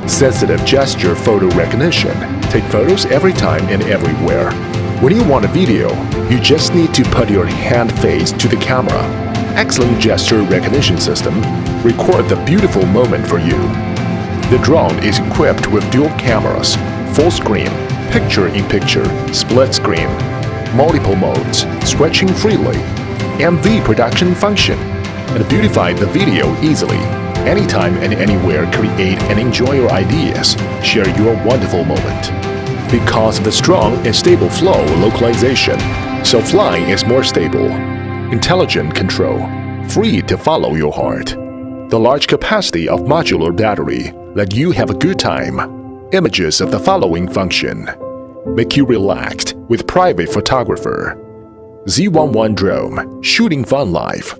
Sensitive gesture photo recognition. Take photos every time and everywhere. When you want a video, you just need to put your hand face to the camera. Excellent gesture recognition system. Record the beautiful moment for you. The drone is equipped with dual cameras, full screen, picture-in-picture, split screen, multiple modes, stretching freely, and the production function, and beautify the video easily. Anytime and anywhere, create and enjoy your ideas. Share your wonderful moment. Because of the strong and stable flow localization, so flying is more stable. Intelligent control, free to follow your heart. The large capacity of modular battery let you have a good time. Images of the following function. Make you relaxed with private photographer. Z11 drone, shooting fun life.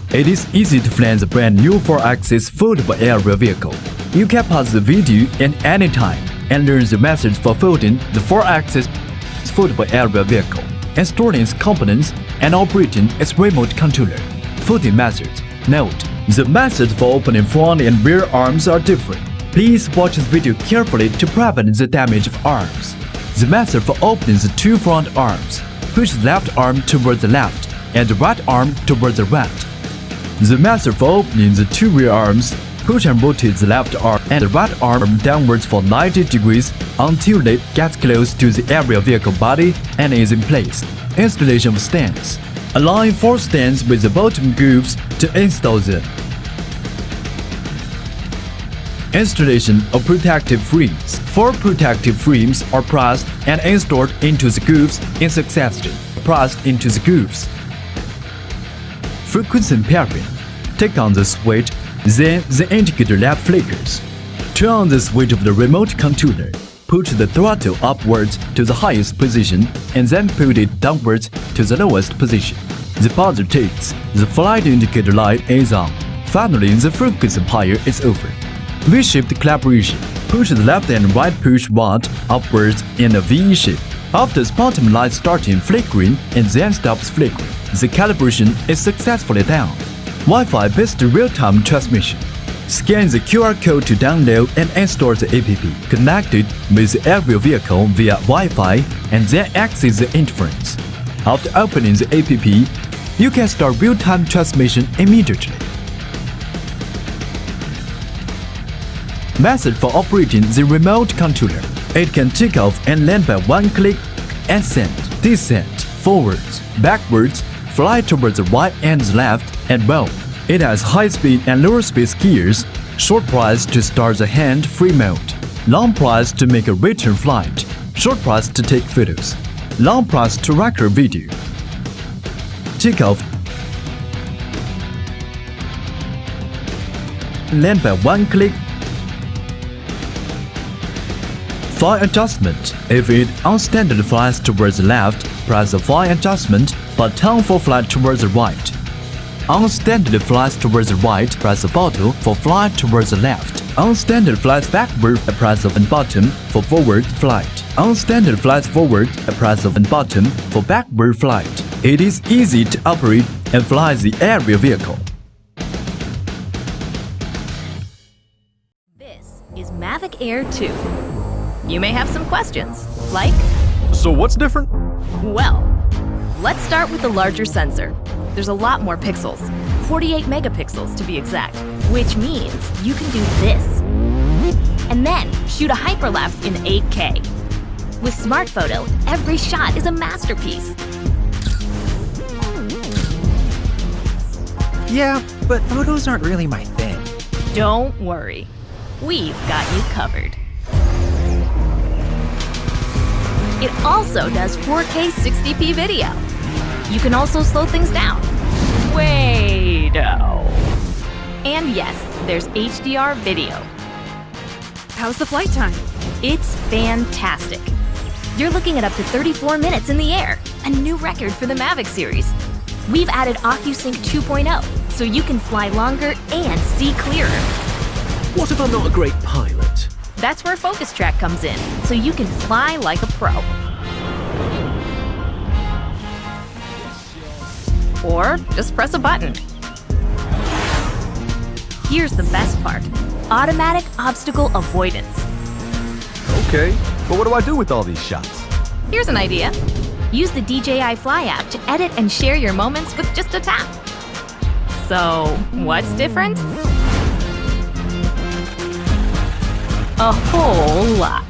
It is easy to fly the brand new 4-axis foldable aerial vehicle. You can pause the video at any time and learn the methods for folding the 4-axis foldable aerial vehicle, installing its components, and operating its remote controller. Folding methods. Note: the methods for opening front and rear arms are different. Please watch this video carefully to prevent the damage of arms. The method for opening the two front arms. Push the left arm towards the left and the right arm towards the right. The method for opening the two rear arms. Push and rotate the left arm and the right arm downwards for 90 degrees until it gets close to the aerial vehicle body and is in place. Installation of stands. Align 4 stands with the bottom grooves to install them. Installation of protective frames. 4 protective frames are pressed and installed into the grooves in succession. Pressed into the grooves. Frequency pairing. Take on the switch, then the indicator lamp flickers. Turn on the switch of the remote controller. Push the throttle upwards to the highest position and then put it downwards to the lowest position. The buzzer ticks. The flight indicator light is on. Finally, the frequency pair is over. V-shaped calibration. Push the left and right push rod upwards in a V shape. After the bottom light starting flickering and then stops flickering, the calibration is successfully done. Wi-Fi based real-time transmission. Scan the QR code to download and install the app. Connected with the aerial vehicle via Wi-Fi and then access the interface. After opening the app, you can start real-time transmission immediately. Method for operating the remote controller. It can take off and land by one click, ascend, descend, forwards, backwards, fly towards the right and the left, and roll. It has high speed and lower speed gears, short price to start the hand-free mode, long price to make a return flight, short price to take photos, long price to record video. Takeoff. Land by one click. Fly adjustment. If it unstandard flies towards the left, press the fly adjustment button for flight towards the right. Unstandard flies towards the right, press the button for flight towards the left. Unstandard flies backward, press the button for forward flight. Unstandard flies forward, press the button for backward flight. It is easy to operate and fly the aerial vehicle. This is Mavic Air 2. You may have some questions, like, So what's different? well, let's start with the larger sensor. There's a lot more pixels, 48 megapixels to be exact, which means you can do this. And then shoot a hyperlapse in 8K. With Smart Photo, every shot is a masterpiece. Yeah, but photos aren't really my thing. Don't worry, we've got you covered. It also does 4K 60p video. You can also slow things down. Way-do. And yes, there's HDR video. How's the flight time? It's fantastic. You're looking at up to 34 minutes in the air, a new record for the Mavic series. We've added OcuSync 2.0, so you can fly longer and see clearer. What if I'm not a great pilot? That's where Focus Track comes in, so you can fly like a pro. Or just press a button. Here's the best part: automatic obstacle avoidance. Okay, but what do I do with all these shots? Here's an idea. Use the DJI Fly app to edit and share your moments with just a tap. So, what's different? A whole lot.